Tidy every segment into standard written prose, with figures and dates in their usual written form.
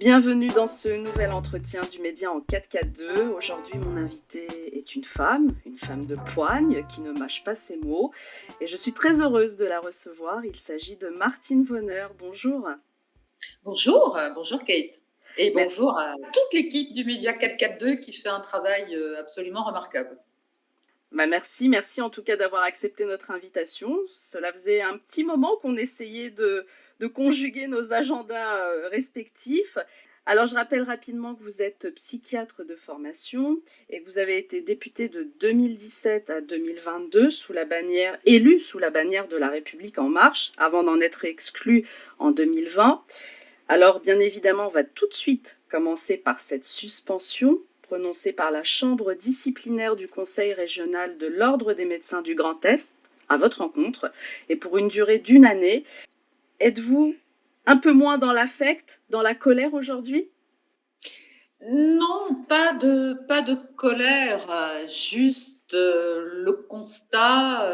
Bienvenue dans ce nouvel entretien du Média en 442. Aujourd'hui, mon invitée est une femme de poigne qui ne mâche pas ses mots. Et je suis très heureuse de la recevoir. Il s'agit de Martine Vonner. Bonjour. Bonjour Kate. Et bonjour à toute l'équipe du Média 442 qui fait un travail absolument remarquable. Merci en tout cas d'avoir accepté notre invitation. Cela faisait un petit moment qu'on essayait de conjuguer nos agendas respectifs. Alors je rappelle rapidement que vous êtes psychiatre de formation et que vous avez été député de 2017 à 2022 élu sous la bannière de La République En Marche, avant d'en être exclu en 2020. Alors bien évidemment, on va tout de suite commencer par cette suspension prononcée par la Chambre disciplinaire du Conseil régional de l'Ordre des médecins du Grand Est à votre encontre et pour une durée d'1 année. Êtes-vous un peu moins dans l'affect, dans la colère aujourd'hui? Non, pas de colère, juste le constat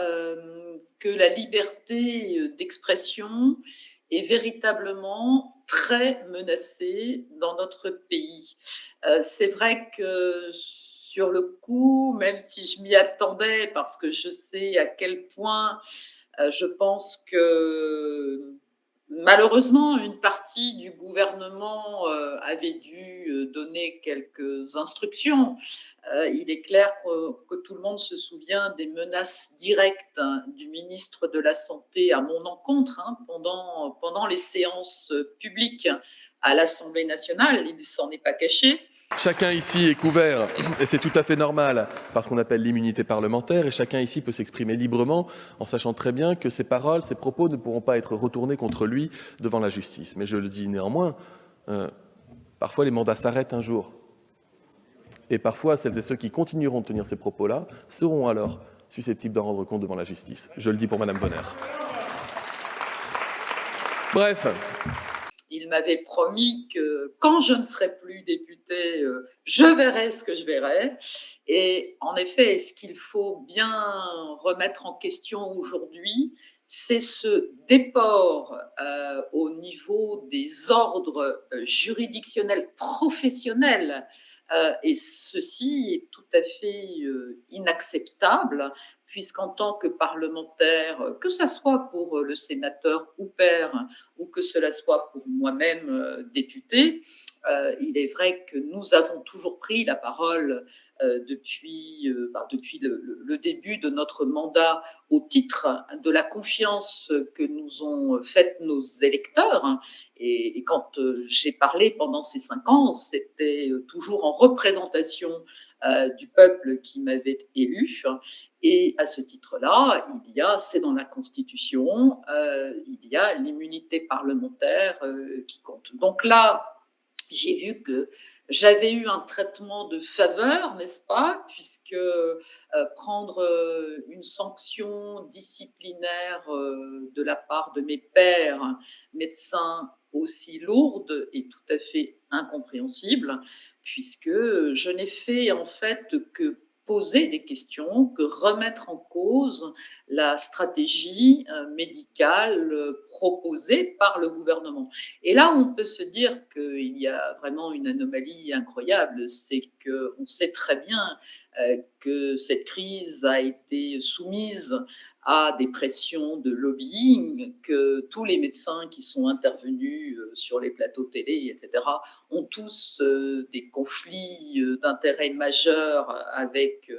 que la liberté d'expression est véritablement très menacée dans notre pays. C'est vrai que sur le coup, même si je m'y attendais, parce que je sais à quel point je pense que malheureusement, une partie du gouvernement avait dû donner quelques instructions. Il est clair que tout le monde se souvient des menaces directes du ministre de la Santé à mon encontre pendant les séances publiques à l'Assemblée nationale. Il ne s'en est pas caché. Chacun ici est couvert, et c'est tout à fait normal, par ce qu'on appelle l'immunité parlementaire, et chacun ici peut s'exprimer librement, en sachant très bien que ses paroles, ses propos ne pourront pas être retournés contre lui devant la justice. Mais je le dis néanmoins, parfois les mandats s'arrêtent un jour. Et parfois, celles et ceux qui continueront de tenir ces propos-là seront alors susceptibles d'en rendre compte devant la justice. Je le dis pour Madame Vonner. Bref. Il m'avait promis que quand je ne serai plus députée, je verrai ce que je verrai. Et en effet, ce qu'il faut bien remettre en question aujourd'hui, c'est ce déport au niveau des ordres juridictionnels professionnels. Et ceci est tout à fait inacceptable, puisqu'en tant que parlementaire, que ce soit pour le sénateur Houpert ou que cela soit pour moi-même députée, il est vrai que nous avons toujours pris la parole depuis le début de notre mandat au titre de la confiance que nous ont faite nos électeurs. Et quand j'ai parlé pendant ces 5 ans, c'était toujours en représentation du peuple qui m'avait élu. Et à ce titre-là, c'est dans la Constitution, il y a l'immunité parlementaire qui compte. Donc là, j'ai vu que j'avais eu un traitement de faveur, n'est-ce pas, puisque prendre une sanction disciplinaire de la part de mes pairs médecins aussi lourde est tout à fait incompréhensible, puisque je n'ai fait en fait que poser des questions, que remettre en cause la stratégie médicale proposée par le gouvernement. Et là, on peut se dire qu'il y a vraiment une anomalie incroyable, c'est qu'on sait très bien que cette crise a été soumise à des pressions de lobbying, que tous les médecins qui sont intervenus sur les plateaux télé, etc., ont tous des conflits d'intérêts majeurs avec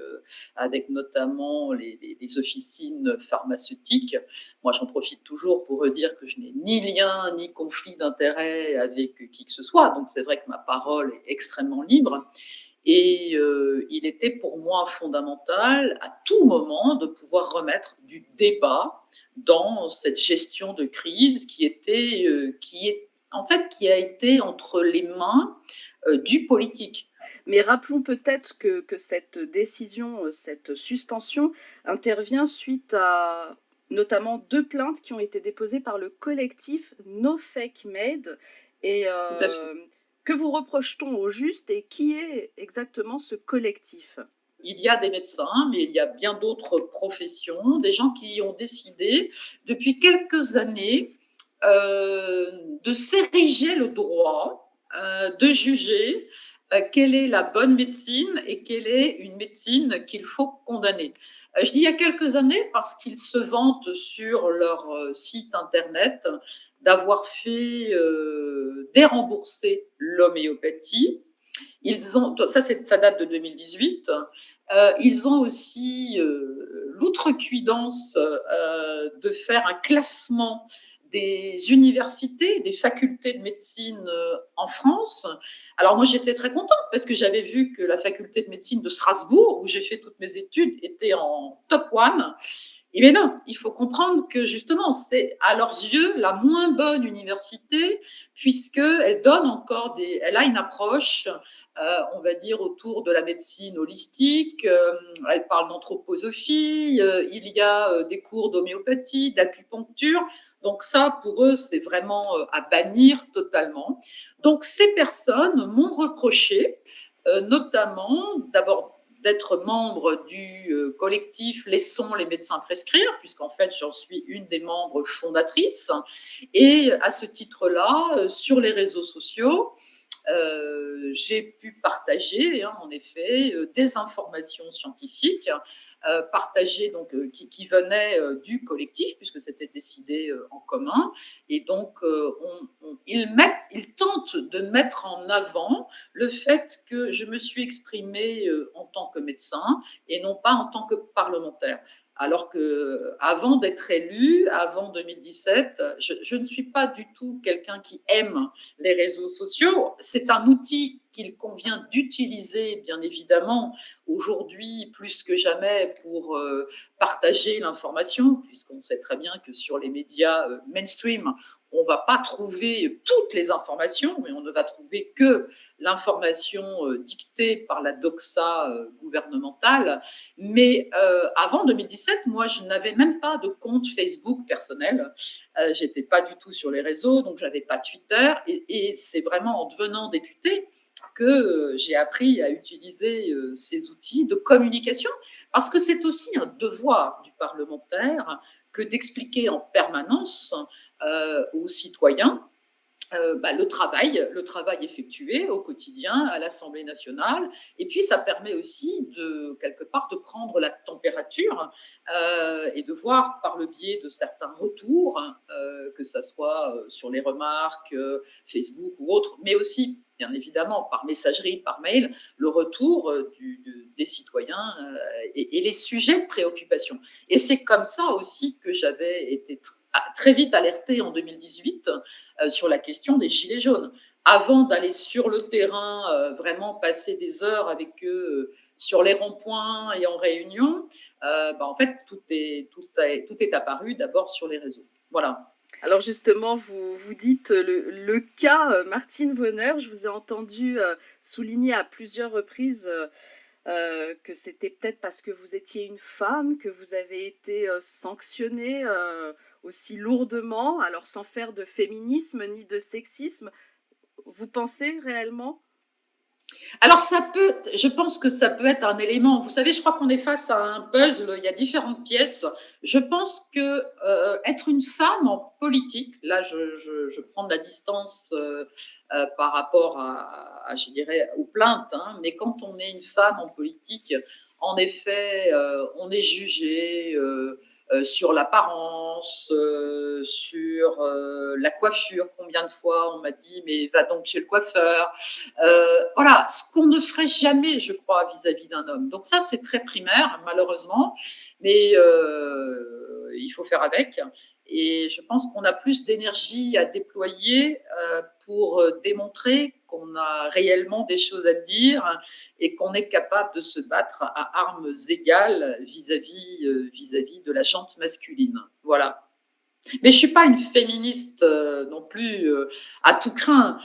notamment les officines pharmaceutiques. Moi, j'en profite toujours pour dire que je n'ai ni lien ni conflit d'intérêts avec qui que ce soit. Donc, c'est vrai que ma parole est extrêmement libre. Et il était pour moi fondamental à tout moment de pouvoir remettre du débat dans cette gestion de crise qui a été entre les mains du politique. Mais rappelons peut-être que cette décision, cette suspension intervient suite à notamment 2 plaintes qui ont été déposées par le collectif No Fake Med et que vous reproche-t-on au juste et qui est exactement ce collectif ? Il y a des médecins, mais il y a bien d'autres professions, des gens qui ont décidé depuis quelques années de s'ériger le droit de juger quelle est la bonne médecine et quelle est une médecine qu'il faut condamner. Je dis il y a quelques années parce qu'ils se vantent sur leur site internet d'avoir fait dérembourser l'homéopathie. Ils ont, ça date de 2018. Ils ont aussi l'outrecuidance de faire un classement des universités, des facultés de médecine en France. Alors moi, j'étais très contente parce que j'avais vu que la faculté de médecine de Strasbourg, où j'ai fait toutes mes études, était en top one. Et bien non, il faut comprendre que justement, c'est à leurs yeux la moins bonne université puisqu'elle donne encore elle a une approche, on va dire, autour de la médecine holistique. Elle parle d'anthroposophie, il y a des cours d'homéopathie, d'acupuncture. Donc ça, pour eux, c'est vraiment à bannir totalement. Donc ces personnes m'ont reproché, notamment, d'abord, d'être membre du collectif Laissons les médecins prescrire, puisqu'en fait, j'en suis une des membres fondatrices. Et à ce titre-là, sur les réseaux sociaux, j'ai pu partager, en effet, des informations scientifiques, partagées donc qui venaient du collectif puisque c'était décidé en commun. Et donc, ils tentent de mettre en avant le fait que je me suis exprimée en tant que médecin et non pas en tant que parlementaire. Alors que avant d'être élue, avant 2017, je ne suis pas du tout quelqu'un qui aime les réseaux sociaux. C'est un outil qu'il convient d'utiliser, bien évidemment, aujourd'hui plus que jamais pour partager l'information, puisqu'on sait très bien que sur les médias mainstream, on ne va pas trouver toutes les informations, mais on ne va trouver que l'information dictée par la doxa gouvernementale. Mais avant 2017, moi, je n'avais même pas de compte Facebook personnel. J'étais pas du tout sur les réseaux, donc j'avais pas Twitter. Et c'est vraiment en devenant députée que j'ai appris à utiliser ces outils de communication, parce que c'est aussi un devoir du parlementaire que d'expliquer en permanence aux citoyens le travail effectué au quotidien à l'Assemblée nationale. Et puis, ça permet aussi, quelque part, de prendre la température et de voir, par le biais de certains retours, que ce soit sur les remarques, Facebook ou autres, mais aussi, bien évidemment, par messagerie, par mail, le retour des citoyens et les sujets de préoccupation. Et c'est comme ça aussi que j'avais été très vite alertée en 2018 sur la question des gilets jaunes. Avant d'aller sur le terrain, vraiment passer des heures avec eux sur les ronds-points et en réunion, en fait, tout est apparu d'abord sur les réseaux. Voilà. Alors justement, vous dites le cas Martine Vonner, je vous ai entendu souligner à plusieurs reprises que c'était peut-être parce que vous étiez une femme que vous avez été sanctionnée aussi lourdement, alors sans faire de féminisme ni de sexisme. Vous pensez réellement ? Alors je pense que ça peut être un élément. Vous savez, je crois qu'on est face à un puzzle. Il y a différentes pièces. Je pense que être une femme en politique, là, je prends de la distance par rapport je dirais, aux plaintes. Mais quand on est une femme en politique, en effet, on est jugé sur l'apparence, sur la coiffure. Combien de fois on m'a dit, mais va donc chez le coiffeur. Voilà, ce qu'on ne ferait jamais, je crois, vis-à-vis d'un homme. Donc ça, c'est très primaire, malheureusement, mais il faut faire avec. Et je pense qu'on a plus d'énergie à déployer pour démontrer qu'on a réellement des choses à dire et qu'on est capable de se battre à armes égales vis-à-vis de la jante masculine. Voilà. Mais je suis pas une féministe non plus à tout craint.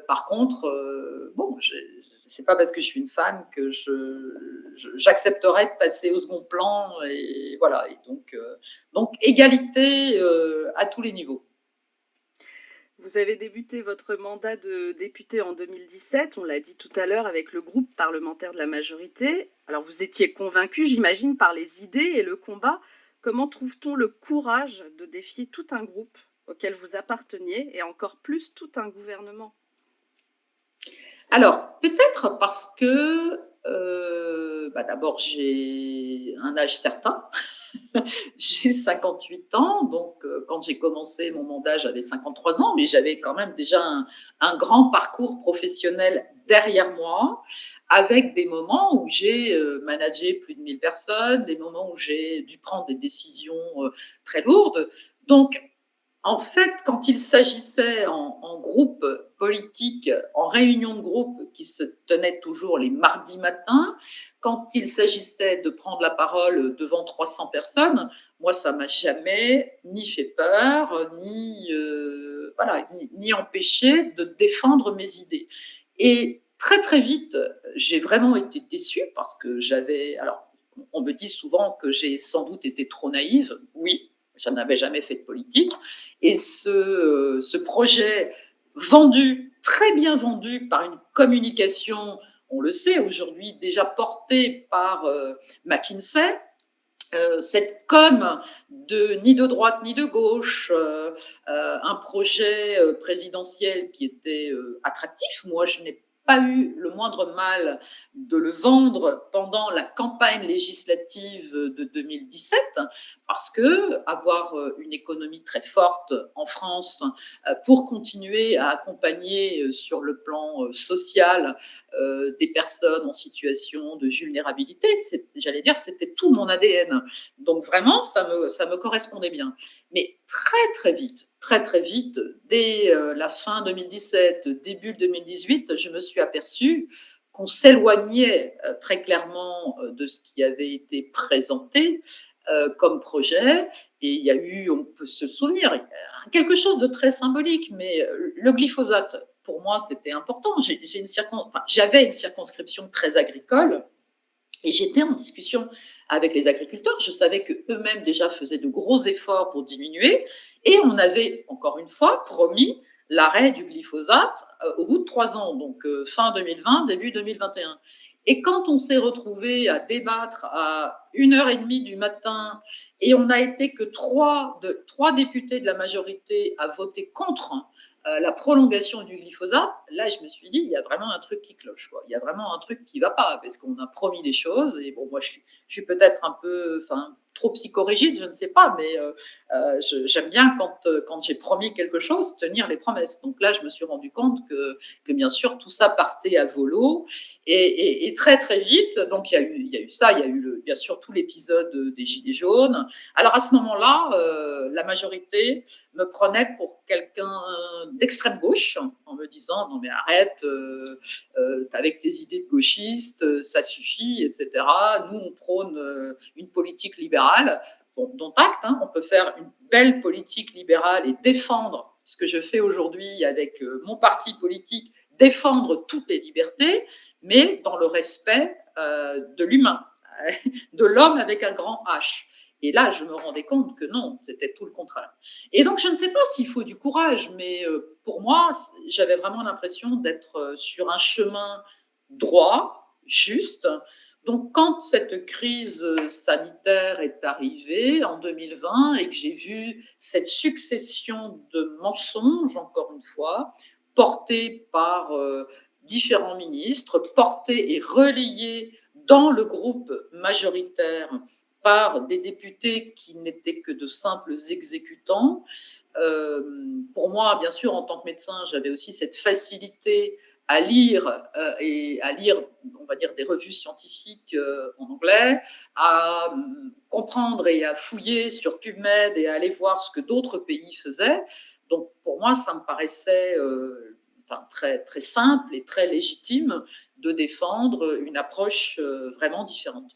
Par contre, c'est pas parce que je suis une femme que j'accepterais de passer au second plan. Et voilà. Et donc égalité à tous les niveaux. Vous avez débuté votre mandat de député en 2017, on l'a dit tout à l'heure, avec le groupe parlementaire de la majorité. Alors vous étiez convaincu, j'imagine, par les idées et le combat. Comment trouve-t-on le courage de défier tout un groupe auquel vous apparteniez et encore plus tout un gouvernement ? Alors, peut-être parce que, d'abord, j'ai un âge certain. J'ai 58 ans, donc quand j'ai commencé mon mandat, j'avais 53 ans, mais j'avais quand même déjà un grand parcours professionnel derrière moi, avec des moments où j'ai managé plus de 1000 personnes, des moments où j'ai dû prendre des décisions très lourdes. Donc, en fait, quand il s'agissait en groupe politique, en réunion de groupe qui se tenait toujours les mardis matins, quand il s'agissait de prendre la parole devant 300 personnes, moi, ça m'a jamais ni fait peur, ni empêché de défendre mes idées. Et très très vite, j'ai vraiment été déçue parce que alors, on me dit souvent que j'ai sans doute été trop naïve. Oui, je n'avais jamais fait de politique. Et ce projet vendu, très bien vendu par une communication, on le sait aujourd'hui, déjà portée par McKinsey, cette com ni de droite ni de gauche, un projet présidentiel qui était attractif. Moi, je n'ai pas eu le moindre mal de le vendre pendant la campagne législative de 2017, parce que avoir une économie très forte en France pour continuer à accompagner sur le plan social des personnes en situation de vulnérabilité, j'allais dire, c'était tout mon ADN. Donc vraiment, ça me correspondait bien. Mais très très vite, dès la fin 2017, début 2018, je me suis aperçue qu'on s'éloignait très clairement de ce qui avait été présenté comme projet. Et il y a eu, on peut se souvenir, quelque chose de très symbolique, mais le glyphosate, pour moi, c'était important. J'avais une circonscription très agricole. Et j'étais en discussion avec les agriculteurs. Je savais qu'eux-mêmes déjà faisaient de gros efforts pour diminuer. Et on avait, encore une fois, promis l'arrêt du glyphosate au bout de 3 ans, donc fin 2020, début 2021. Et quand on s'est retrouvé à débattre à 1h30 du matin, et on n'a été que trois députés de la majorité à voter contre la prolongation du glyphosate, là, je me suis dit, il y a vraiment un truc qui cloche, quoi. Il y a vraiment un truc qui ne va pas, parce qu'on a promis des choses. Et bon, moi, je suis peut-être un peu, trop psychorigide, je ne sais pas, mais j'aime bien quand j'ai promis quelque chose, tenir les promesses. Donc là, je me suis rendu compte que bien sûr, tout ça partait à volo. Et très, très vite, donc il y a eu ça, il y a eu bien sûr tout l'épisode des Gilets jaunes. Alors à ce moment-là, la majorité me prenait pour quelqu'un d'extrême gauche en me disant non mais arrête, avec tes idées de gauchiste, ça suffit, etc. Nous, on prône une politique libérale. Bon, dont acte, hein, on peut faire une belle politique libérale et défendre ce que je fais aujourd'hui avec mon parti politique, défendre toutes les libertés, mais dans le respect de l'humain, de l'homme avec un grand H. Et là, je me rendais compte que non, c'était tout le contraire. Et donc, je ne sais pas s'il faut du courage, mais pour moi, j'avais vraiment l'impression d'être sur un chemin droit, juste. Donc, quand cette crise sanitaire est arrivée en 2020 et que j'ai vu cette succession de mensonges, encore une fois, portés par différents ministres, portés et relayés dans le groupe majoritaire par des députés qui n'étaient que de simples exécutants. Pour moi, bien sûr, en tant que médecin, j'avais aussi cette facilité à lire et à lire, on va dire, des revues scientifiques en anglais, à comprendre et à fouiller sur PubMed et à aller voir ce que d'autres pays faisaient. Donc, pour moi, ça me paraissait très, très simple et très légitime de défendre une approche vraiment différente.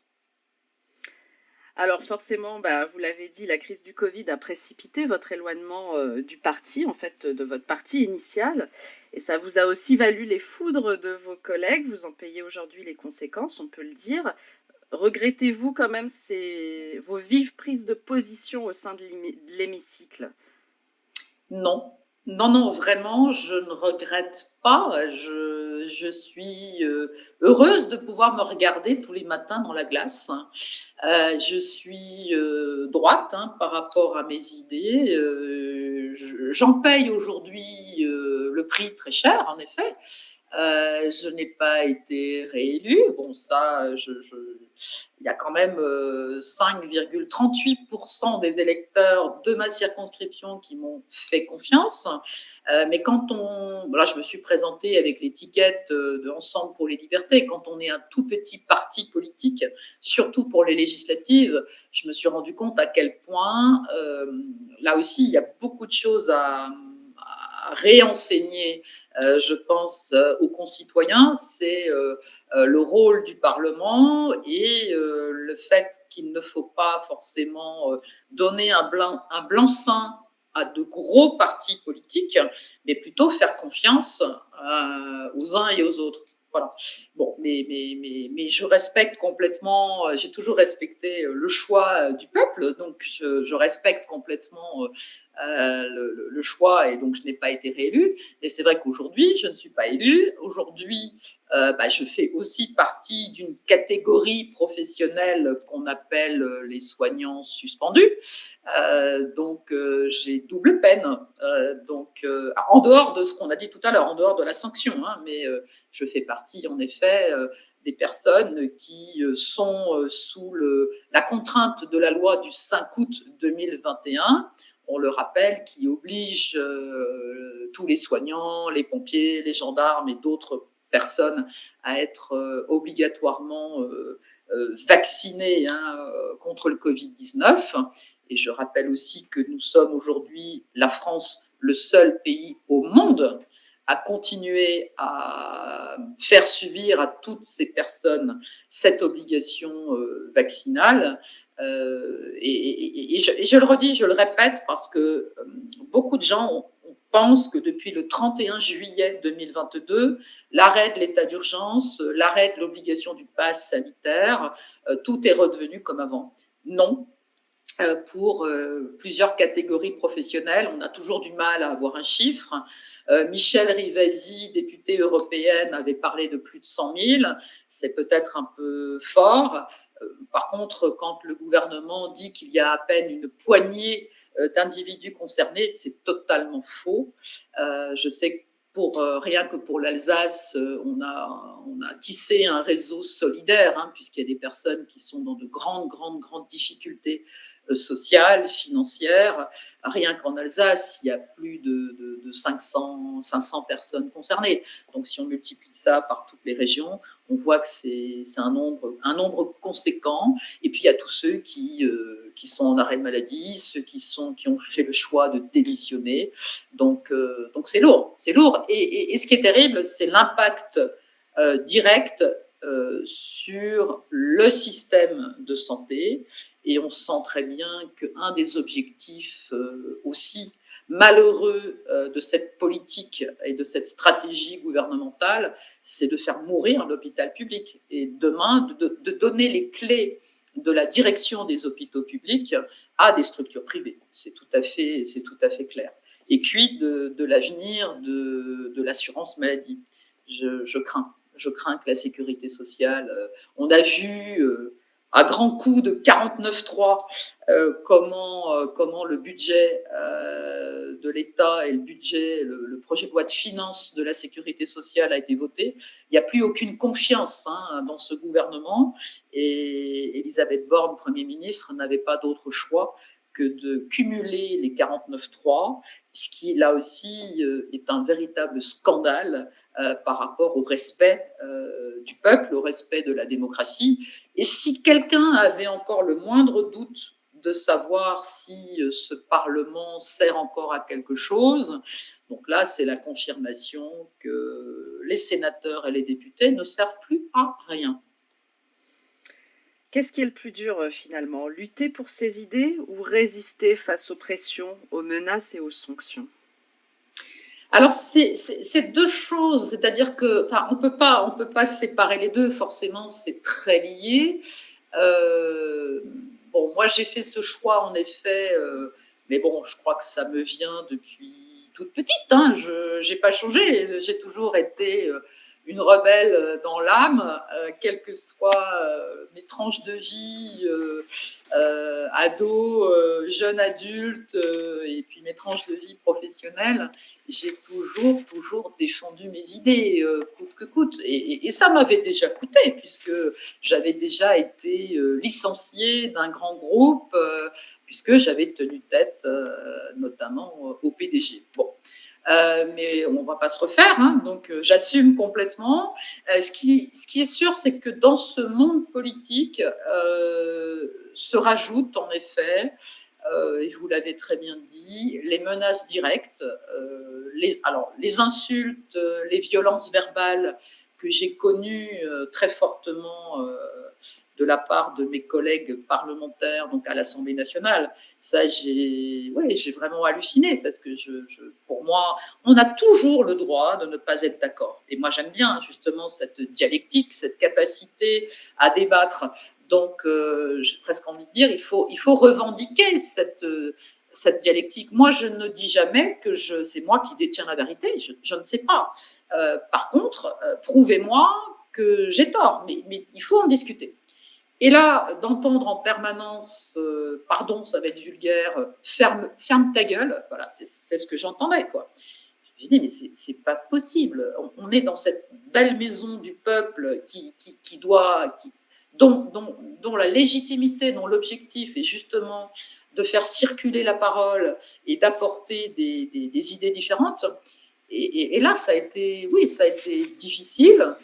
Alors forcément, vous l'avez dit, la crise du Covid a précipité votre éloignement du parti, en fait, de votre parti initial. Et ça vous a aussi valu les foudres de vos collègues. Vous en payez aujourd'hui les conséquences, on peut le dire. Regrettez-vous quand même vos vives prises de position au sein de l'hémicycle? Non. Non, non, vraiment, je ne regrette pas. Je suis heureuse de pouvoir me regarder tous les matins dans la glace. Je suis droite par rapport à mes idées. J'en paye aujourd'hui le prix très cher, en effet. Je n'ai pas été réélue. Bon, ça, il y a quand même 5,38% des électeurs de ma circonscription qui m'ont fait confiance. Mais là, je me suis présentée avec l'étiquette de Ensemble pour les libertés. Quand on est un tout petit parti politique, surtout pour les législatives, je me suis rendu compte à quel point, là aussi, il y a beaucoup de choses à réenseigner, je pense, aux concitoyens. C'est le rôle du Parlement et le fait qu'il ne faut pas forcément donner un blanc-seing à de gros partis politiques, mais plutôt faire confiance aux uns et aux autres. Voilà. Bon, mais je respecte complètement, j'ai toujours respecté le choix du peuple, donc je respecte complètement le choix, et donc je n'ai pas été réélue. Mais c'est vrai qu'aujourd'hui, je ne suis pas élue. Aujourd'hui, je fais aussi partie d'une catégorie professionnelle qu'on appelle les soignants suspendus. Donc, j'ai double peine. En dehors de ce qu'on a dit tout à l'heure, en dehors de la sanction, hein, mais je fais partie, en effet, des personnes qui sont sous la contrainte de la loi du 5 août 2021, on le rappelle, qui oblige tous les soignants, les pompiers, les gendarmes et d'autres personnes à être obligatoirement vaccinés contre le Covid-19. Et je rappelle aussi que nous sommes aujourd'hui, la France, le seul pays au monde à continuer à faire subir à toutes ces personnes cette obligation vaccinale. Et je le redis, je le répète, parce que beaucoup de gens pensent que depuis le 31 juillet 2022, l'arrêt de l'état d'urgence, l'arrêt de l'obligation du pass sanitaire, tout est redevenu comme avant. Non. Pour plusieurs catégories professionnelles. On a toujours du mal à avoir un chiffre. Michèle Rivasi, députée européenne, avait parlé de plus de 100 000. C'est peut-être un peu fort. Par contre, quand le gouvernement dit qu'il y a à peine une poignée d'individus concernés, c'est totalement faux. Je sais que rien que pour l'Alsace, on a tissé un réseau solidaire, puisqu'il y a des personnes qui sont dans de grandes difficultés sociales, financières. Rien qu'en Alsace, il y a plus de 500 personnes concernées. Donc, si on multiplie ça par toutes les régions, on voit que c'est un nombre conséquent. Et puis, il y a tous ceux qui sont en arrêt de maladie, ceux qui ont fait le choix de démissionner. Donc c'est lourd. Et ce qui est terrible, c'est l'impact direct sur le système de santé. Et on sent très bien qu'un des objectifs aussi malheureux de cette politique et de cette stratégie gouvernementale, c'est de faire mourir l'hôpital public. Et demain, de donner les clés de la direction des hôpitaux publics à des structures privées. C'est tout à fait clair. Et puis de l'avenir de l'assurance maladie. Je crains que la sécurité sociale, on a vu à grands coups de 49.3 comment le budget de l'État et le projet de loi de finances de la sécurité sociale a été voté. Il n'y a plus aucune confiance dans ce gouvernement, et Elisabeth Borne, Premier ministre, n'avait pas d'autre choix que de cumuler les 49.3, ce qui, là aussi, est un véritable scandale par rapport au respect du peuple, au respect de la démocratie. Et si quelqu'un avait encore le moindre doute de savoir si ce Parlement sert encore à quelque chose, donc là, c'est la confirmation que les sénateurs et les députés ne servent plus à rien. Qu'est-ce qui est le plus dur finalement? Lutter pour ses idées ou résister face aux pressions, aux menaces et aux sanctions? Alors, c'est deux choses, c'est-à-dire que, on peut pas séparer les deux, forcément, c'est très lié. Bon, moi, j'ai fait ce choix, en effet, mais bon, je crois que ça me vient depuis toute petite, je n'ai pas changé, j'ai toujours été une rebelle dans l'âme, quelles que soient mes tranches de vie ado, jeune adulte, et puis mes tranches de vie professionnelle, j'ai toujours défendu mes idées, coûte que coûte. Et ça m'avait déjà coûté, puisque j'avais déjà été licenciée d'un grand groupe, puisque j'avais tenu tête notamment au PDG. Bon. Mais on ne va pas se refaire, hein, donc j'assume complètement. Ce qui est sûr, c'est que dans ce monde politique se rajoutent en effet, et vous l'avez très bien dit, les menaces directes, les insultes, les violences verbales que j'ai connues très fortement de la part de mes collègues parlementaires, donc à l'Assemblée nationale. Ça, j'ai vraiment halluciné, parce que pour moi, on a toujours le droit de ne pas être d'accord. Et moi, j'aime bien justement cette dialectique, cette capacité à débattre. Donc, j'ai presque envie de dire, il faut revendiquer cette dialectique. Moi, je ne dis jamais que c'est moi qui détiens la vérité. Je ne sais pas. Par contre, prouvez-moi que j'ai tort. Mais il faut en discuter. Et là, d'entendre en permanence, pardon, ça va être vulgaire, ferme ta gueule, voilà, c'est ce que j'entendais, quoi. Je dis, mais c'est pas possible. On est dans cette belle maison du peuple dont la légitimité, dont l'objectif est justement de faire circuler la parole et d'apporter des idées différentes. Et là, ça a été difficile.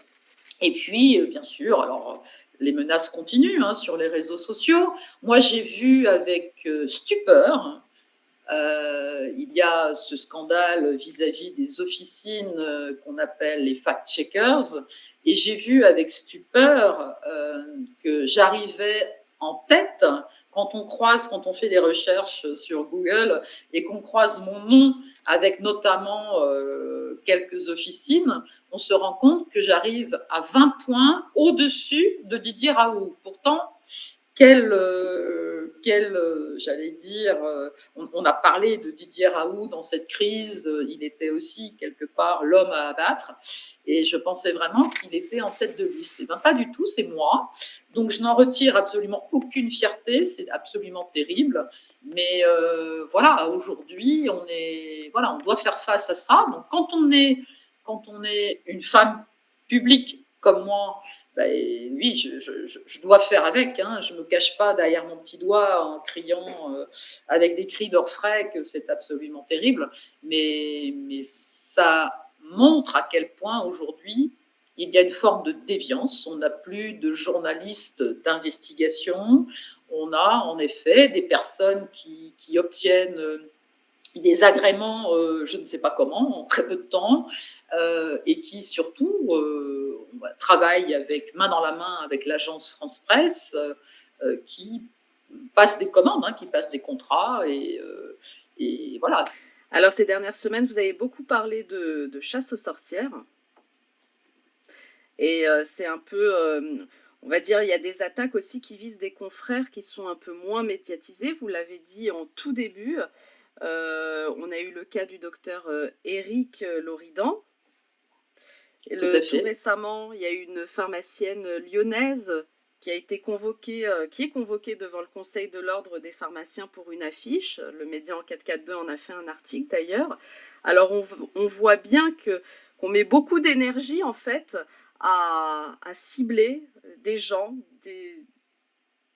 Et puis, bien sûr, alors les menaces continuent sur les réseaux sociaux. Moi, j'ai vu avec stupeur, il y a ce scandale vis-à-vis des officines qu'on appelle les fact-checkers, et j'ai vu avec stupeur que j'arrivais en tête quand on fait des recherches sur Google et qu'on croise mon nom avec notamment quelques officines, on se rend compte que j'arrive à 20 points au-dessus de Didier Raoult. Pourtant, j'allais dire, on a parlé de Didier Raoult dans cette crise, il était aussi quelque part l'homme à abattre, et je pensais vraiment qu'il était en tête de liste. Et bien pas du tout, c'est moi. Donc je n'en retire absolument aucune fierté, c'est absolument terrible. Mais voilà, aujourd'hui, on doit faire face à ça. Donc quand on est une femme publique comme moi, ben, oui, je dois faire avec. Je ne me cache pas derrière mon petit doigt en criant avec des cris d'orfraie que c'est absolument terrible. Mais ça montre à quel point aujourd'hui il y a une forme de déviance. On n'a plus de journalistes d'investigation. On a en effet des personnes qui obtiennent des agréments, je ne sais pas comment, en très peu de temps, et qui surtout travaillent main dans la main avec l'agence France Presse, qui passe des commandes, qui passe des contrats, et voilà. Alors ces dernières semaines, vous avez beaucoup parlé de chasse aux sorcières, et c'est un peu... on va dire, il y a des attaques aussi qui visent des confrères qui sont un peu moins médiatisés. Vous l'avez dit en tout début. On a eu le cas du docteur Éric Loridan. Tout récemment, il y a eu une pharmacienne lyonnaise qui est convoquée devant le Conseil de l'Ordre des pharmaciens pour une affiche. Le Média en 442 en a fait un article d'ailleurs. Alors on voit bien qu'on met beaucoup d'énergie en fait à cibler des gens,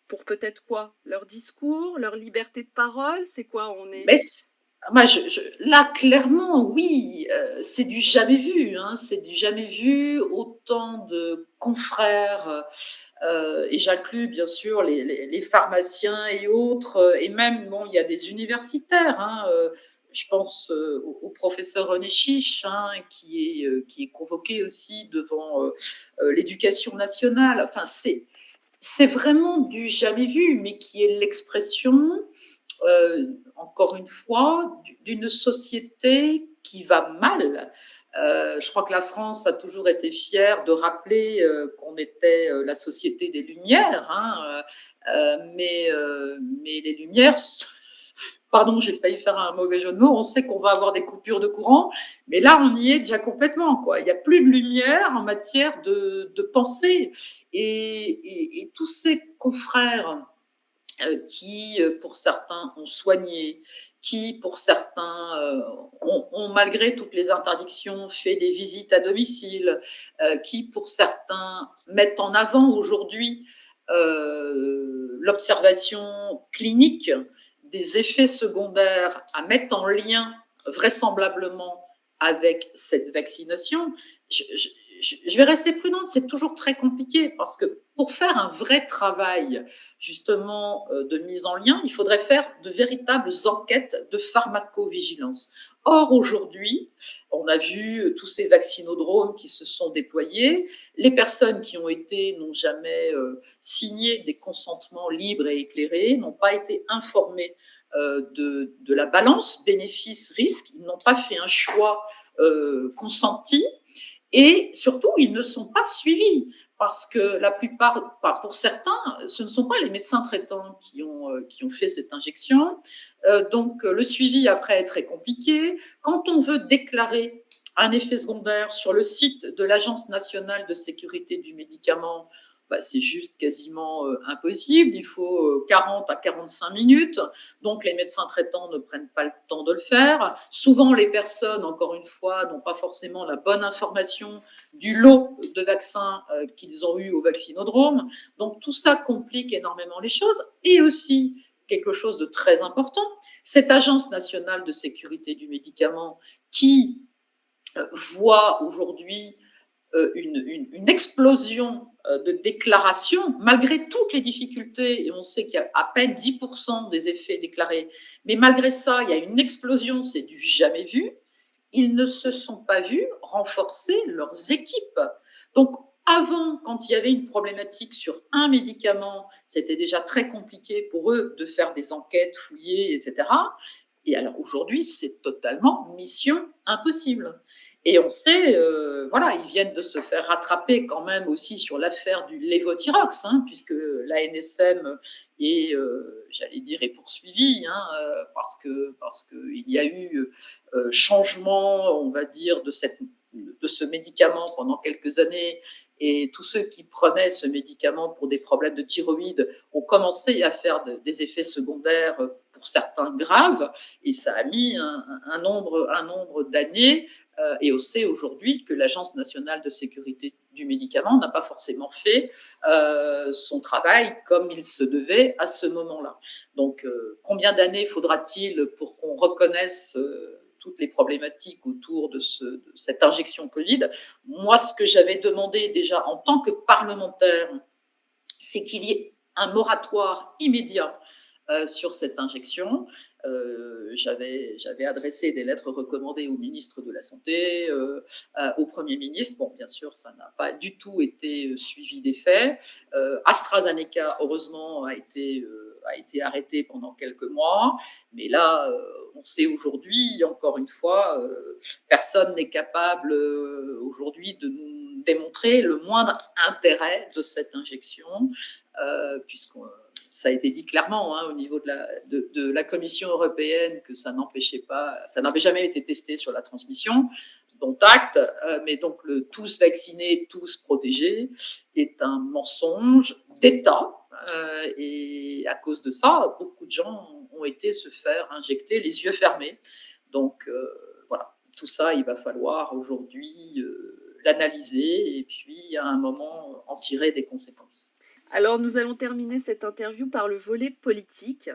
pour peut-être quoi? Leur discours, leur liberté de parole, c'est quoi? Là, clairement, oui, c'est du jamais vu. C'est du jamais vu. Autant de confrères, et j'inclus bien sûr les pharmaciens et autres, et même, il y a des universitaires. Je pense au professeur René Chiche, qui est convoqué aussi devant l'éducation nationale. Enfin, c'est vraiment du jamais vu, mais qui est l'expression, encore une fois, d'une société qui va mal. Je crois que la France a toujours été fière de rappeler qu'on était la société des Lumières, mais les Lumières... Pardon, j'ai failli faire un mauvais jeu de mots. On sait qu'on va avoir des coupures de courant, mais là, on y est déjà complètement, quoi. Il n'y a plus de lumière en matière de pensée. Et tous ces confrères qui, pour certains, ont soigné, qui, pour certains, ont, malgré toutes les interdictions, fait des visites à domicile, qui, pour certains, mettent en avant aujourd'hui l'observation clinique des effets secondaires à mettre en lien vraisemblablement avec cette vaccination. Je vais rester prudente, c'est toujours très compliqué parce que pour faire un vrai travail justement de mise en lien, il faudrait faire de véritables enquêtes de pharmacovigilance. Or, aujourd'hui, on a vu tous ces vaccinodromes qui se sont déployés. Les personnes qui ont été n'ont jamais signé des consentements libres et éclairés, n'ont pas été informées de la balance bénéfice-risque. Ils n'ont pas fait un choix consenti et surtout, ils ne sont pas suivis parce que la plupart, pour certains, ce ne sont pas les médecins traitants qui ont fait cette injection. Donc, le suivi après est très compliqué. Quand on veut déclarer un effet secondaire sur le site de l'Agence nationale de sécurité du médicament, c'est juste quasiment impossible. Il faut 40 à 45 minutes. Donc, les médecins traitants ne prennent pas le temps de le faire. Souvent, les personnes, encore une fois, n'ont pas forcément la bonne information du lot de vaccins qu'ils ont eu au vaccinodrome. Donc, tout ça complique énormément les choses. Et aussi, quelque chose de très important, cette Agence nationale de sécurité du médicament qui voit aujourd'hui une explosion de déclarations, malgré toutes les difficultés, et on sait qu'il y a à peine 10% des effets déclarés, mais malgré ça, il y a une explosion, c'est du jamais vu. Ils ne se sont pas vus renforcer leurs équipes. Donc, avant, quand il y avait une problématique sur un médicament, c'était déjà très compliqué pour eux de faire des enquêtes, fouiller, etc. Et alors aujourd'hui, c'est totalement mission impossible. Et on sait, voilà, ils viennent de se faire rattraper quand même aussi sur l'affaire du lévothyrox, puisque l'ANSM est, j'allais dire, est poursuivie, parce qu'il y a eu changement, on va dire, de ce médicament pendant quelques années. Et tous ceux qui prenaient ce médicament pour des problèmes de thyroïde ont commencé à faire des effets secondaires, pour certains graves, et ça a mis un nombre d'années. Et on sait aujourd'hui que l'Agence nationale de sécurité du médicament n'a pas forcément fait son travail comme il se devait à ce moment-là. Donc, combien d'années faudra-t-il pour qu'on reconnaisse toutes les problématiques autour de cette injection Covid? Moi, ce que j'avais demandé déjà en tant que parlementaire, c'est qu'il y ait un moratoire immédiat sur cette injection. J'avais adressé des lettres recommandées au ministre de la Santé, au Premier ministre. Bon, bien sûr, ça n'a pas du tout été suivi des faits. AstraZeneca, heureusement, a été arrêté pendant quelques mois. Mais là, on sait aujourd'hui, encore une fois, personne n'est capable aujourd'hui de nous démontrer le moindre intérêt de cette injection, puisqu'on ça a été dit clairement au niveau de la Commission européenne que ça n'empêchait pas, ça n'avait jamais été testé sur la transmission, dont acte, mais donc le tous vaccinés, tous protégés est un mensonge d'État, et à cause de ça, beaucoup de gens ont été se faire injecter les yeux fermés. Donc voilà, tout ça, il va falloir aujourd'hui l'analyser et puis à un moment en tirer des conséquences. Alors, nous allons terminer cette interview par le volet politique.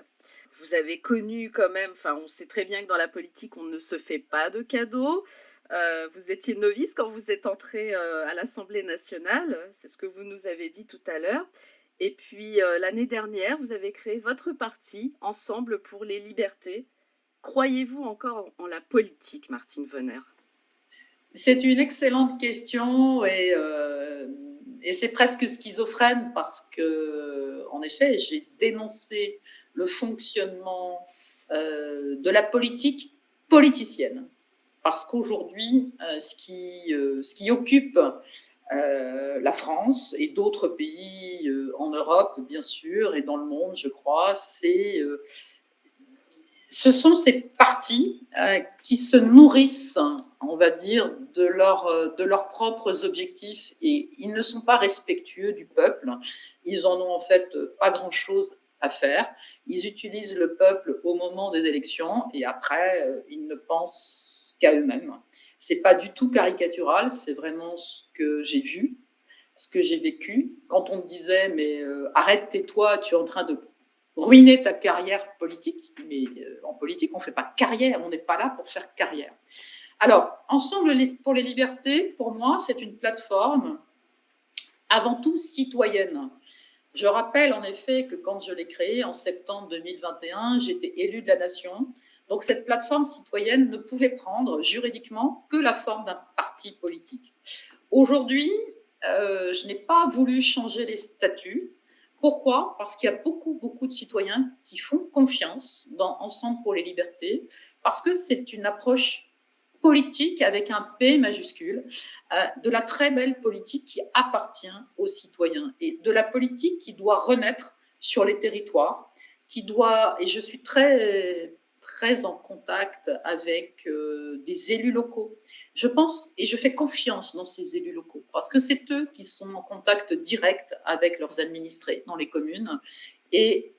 Vous avez connu quand même, on sait très bien que dans la politique, on ne se fait pas de cadeaux. Vous étiez novice quand vous êtes entré à l'Assemblée nationale, c'est ce que vous nous avez dit tout à l'heure. Et puis, l'année dernière, vous avez créé votre parti, Ensemble pour les libertés. Croyez-vous encore en la politique, Martine Venner? C'est une excellente question et c'est presque schizophrène parce que, en effet, j'ai dénoncé le fonctionnement de la politique politicienne. Parce qu'aujourd'hui, ce qui occupe la France et d'autres pays en Europe, bien sûr, et dans le monde, je crois, ce sont ces partis qui se nourrissent, on va dire, de leurs propres objectifs, et ils ne sont pas respectueux du peuple. Ils en ont en fait pas grand-chose à faire. Ils utilisent le peuple au moment des élections et après, ils ne pensent qu'à eux-mêmes. C'est pas du tout caricatural, c'est vraiment ce que j'ai vu, ce que j'ai vécu. Quand on me disait, mais arrête, tais-toi, tu es en train de ruiner ta carrière politique. Mais en politique, on ne fait pas carrière, on n'est pas là pour faire carrière. Alors, Ensemble pour les libertés, pour moi, c'est une plateforme avant tout citoyenne. Je rappelle en effet que quand je l'ai créée en septembre 2021, j'étais élue de la nation. Donc cette plateforme citoyenne ne pouvait prendre juridiquement que la forme d'un parti politique. Aujourd'hui, je n'ai pas voulu changer les statuts. Pourquoi ? Parce qu'il y a beaucoup de citoyens qui font confiance dans Ensemble pour les libertés, parce que c'est une approche politique avec un P majuscule, de la très belle politique qui appartient aux citoyens et de la politique qui doit renaître sur les territoires, et je suis très en contact avec des élus locaux. Je pense et je fais confiance dans ces élus locaux parce que c'est eux qui sont en contact direct avec leurs administrés dans les communes et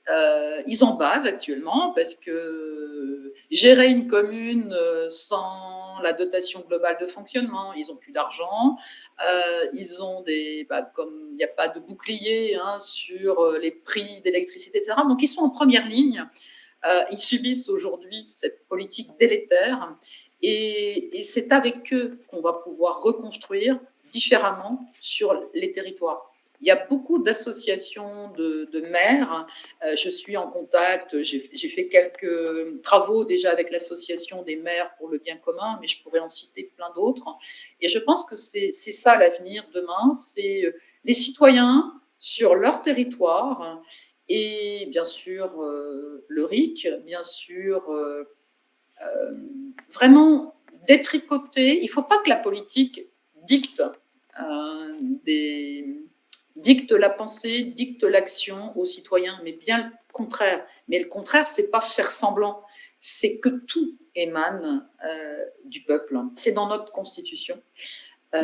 ils en bavent actuellement parce que gérer une commune sans la dotation globale de fonctionnement, ils n'ont plus d'argent, ils ont comme il n'y a pas de bouclier sur les prix d'électricité, etc. Donc ils sont en première ligne. Ils subissent aujourd'hui cette politique délétère et c'est avec eux qu'on va pouvoir reconstruire différemment sur les territoires. Il y a beaucoup d'associations de maires. Je suis en contact, j'ai fait quelques travaux déjà avec l'association des maires pour le bien commun, mais je pourrais en citer plein d'autres. Et je pense que c'est ça l'avenir demain, c'est les citoyens sur leur territoire et bien sûr le RIC, bien sûr vraiment détricoter. Il ne faut pas que la politique dicte dicte la pensée, dicte l'action aux citoyens, mais bien le contraire. Mais le contraire, c'est pas faire semblant, c'est que tout émane du peuple. C'est dans notre Constitution.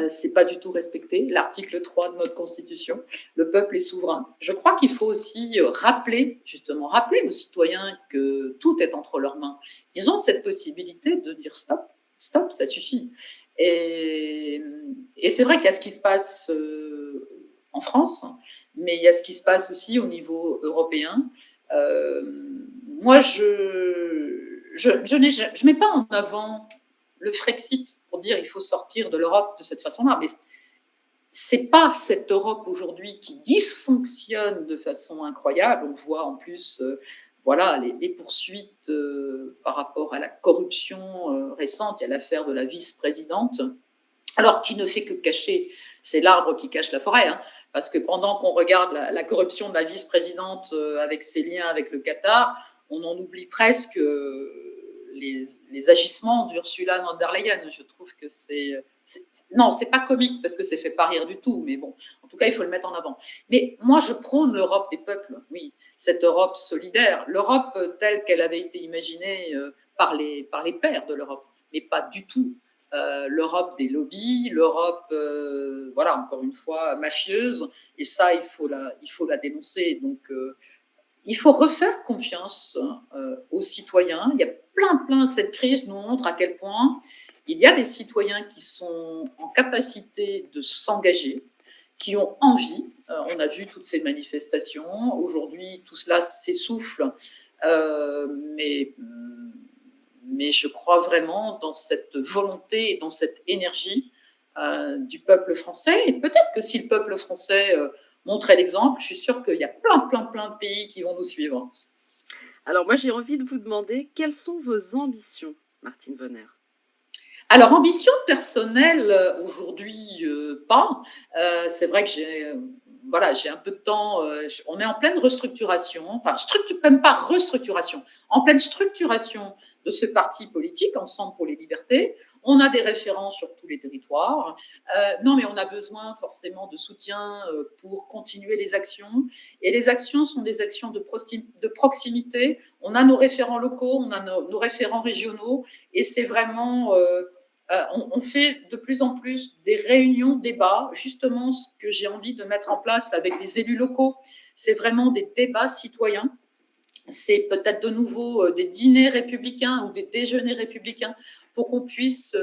C'est pas du tout respecté. L'article 3 de notre Constitution, le peuple est souverain. Je crois qu'il faut aussi rappeler aux citoyens que tout est entre leurs mains. Ils ont cette possibilité de dire stop, ça suffit. Et c'est vrai qu'il y a ce qui se passe en France, mais il y a ce qui se passe aussi au niveau européen. Moi, je mets pas en avant le Frexit pour dire il faut sortir de l'Europe de cette façon-là, mais c'est pas cette Europe aujourd'hui qui dysfonctionne de façon incroyable. On voit en plus les poursuites par rapport à la corruption récente. Il y a l'affaire de la vice-présidente, alors qui ne fait que cacher, c'est l'arbre qui cache la forêt, parce que pendant qu'on regarde la corruption de la vice-présidente avec ses liens avec le Qatar, on en oublie presque les agissements d'Ursula von der Leyen. Je trouve que non, c'est pas comique parce que c'est fait pas rire du tout, mais bon, en tout cas, il faut le mettre en avant. Mais moi, je prône l'Europe des peuples, oui, cette Europe solidaire, l'Europe telle qu'elle avait été imaginée par les pères de l'Europe, mais pas du tout l'Europe des lobbies, l'Europe, encore une fois, mafieuse, et ça, il faut la dénoncer. Donc, il faut refaire confiance aux citoyens. Il y a plein, cette crise nous montre à quel point il y a des citoyens qui sont en capacité de s'engager, qui ont envie. On a vu toutes ces manifestations. Aujourd'hui, tout cela s'essouffle, mais je crois vraiment dans cette volonté et dans cette énergie du peuple français. Et peut-être que si le peuple français montrait l'exemple, je suis sûre qu'il y a plein de pays qui vont nous suivre. Alors moi, j'ai envie de vous demander, quelles sont vos ambitions, Martine Vonner ? Alors, ambition personnelle, aujourd'hui, pas. C'est vrai que j'ai un peu de temps. On est en pleine restructuration, même pas restructuration, en pleine structuration de ce parti politique, Ensemble pour les libertés. On a des référents sur tous les territoires. Non, mais on a besoin forcément de soutien pour continuer les actions. Et les actions sont des actions de proximité. On a nos référents locaux, on a nos référents régionaux. Et c'est vraiment... on fait de plus en plus des réunions, débats. Justement, ce que j'ai envie de mettre en place avec les élus locaux, c'est vraiment des débats citoyens c'est peut-être de nouveau des dîners républicains ou des déjeuners républicains pour qu'on puisse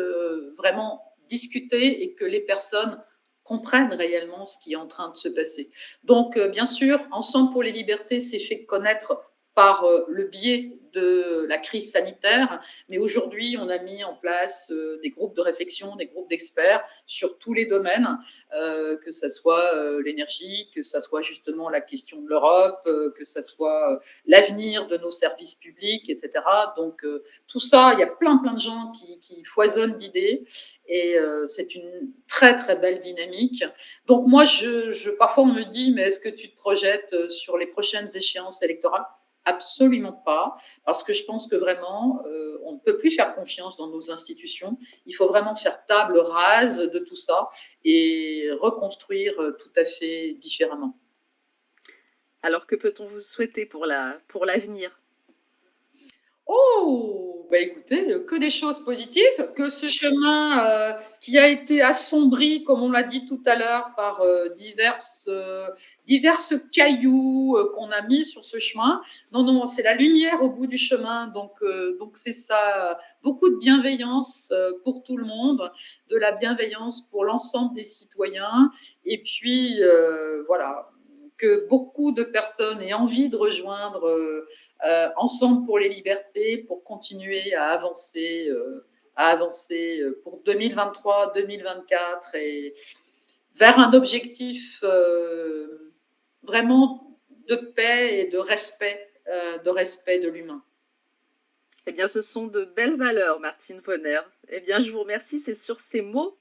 vraiment discuter et que les personnes comprennent réellement ce qui est en train de se passer. Donc, bien sûr, Ensemble pour les libertés s'est fait connaître par le biais de la crise sanitaire, mais aujourd'hui, on a mis en place des groupes de réflexion, des groupes d'experts sur tous les domaines, que ce soit l'énergie, que ce soit justement la question de l'Europe, que ce soit l'avenir de nos services publics, etc. Donc, tout ça, il y a plein de gens qui foisonnent d'idées et c'est une très, très belle dynamique. Donc, moi, parfois, on me dit, mais est-ce que tu te projettes sur les prochaines échéances électorales? Absolument pas, parce que je pense que vraiment, on ne peut plus faire confiance dans nos institutions. Il faut vraiment faire table rase de tout ça et reconstruire tout à fait différemment. Alors, que peut-on vous souhaiter pour l'avenir? Oh, bah écoutez, que des choses positives, que ce chemin qui a été assombri, comme on l'a dit tout à l'heure, par diverses cailloux qu'on a mis sur ce chemin. Non, c'est la lumière au bout du chemin, donc c'est ça, beaucoup de bienveillance pour tout le monde, de la bienveillance pour l'ensemble des citoyens, et puis voilà, que beaucoup de personnes aient envie de rejoindre Ensemble pour les libertés, pour continuer à avancer pour 2023, 2024 et vers un objectif vraiment de paix et de respect de l'humain. Eh bien, ce sont de belles valeurs, Martine Vonner. Eh bien, je vous remercie. C'est sur ces mots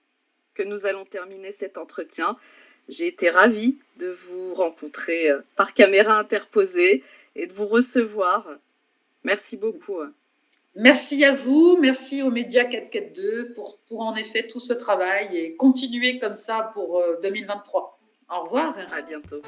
que nous allons terminer cet entretien. J'ai été ravie de vous rencontrer par caméra interposée et de vous recevoir. Merci beaucoup. Merci à vous, merci aux médias 442 pour en effet tout ce travail et continuer comme ça pour 2023. Au revoir. À bientôt.